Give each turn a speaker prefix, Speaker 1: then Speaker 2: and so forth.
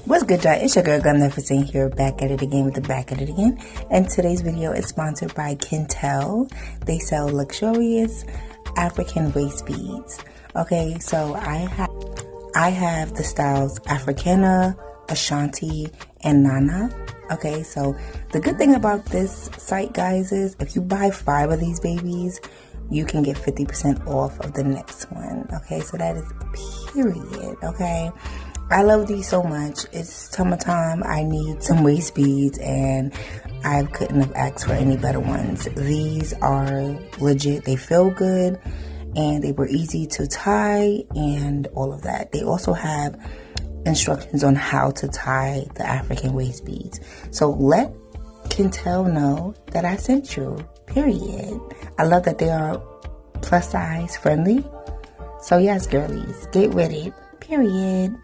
Speaker 1: What's good, y'all? It's your girl Gunnificent here, back at it again with the back at it again. And today's video is sponsored by Kintel. They sell luxurious African waist beads. Okay, so I have the styles Africana, Ashanti, and Nana. Okay, so the good thing about this site, guys, is if you buy 5 of these babies, you can get 50% off of the next one. Okay, so that is period. Okay, I love these so much. It's summertime. I need some waist beads, and I couldn't have asked for any better ones. These are legit. They feel good, and they were easy to tie, and all of that. They also have instructions on how to tie the African waist beads. So let Kintel know that I sent you. Period. I love that they are plus size friendly. So yes, girlies, get with it. Period.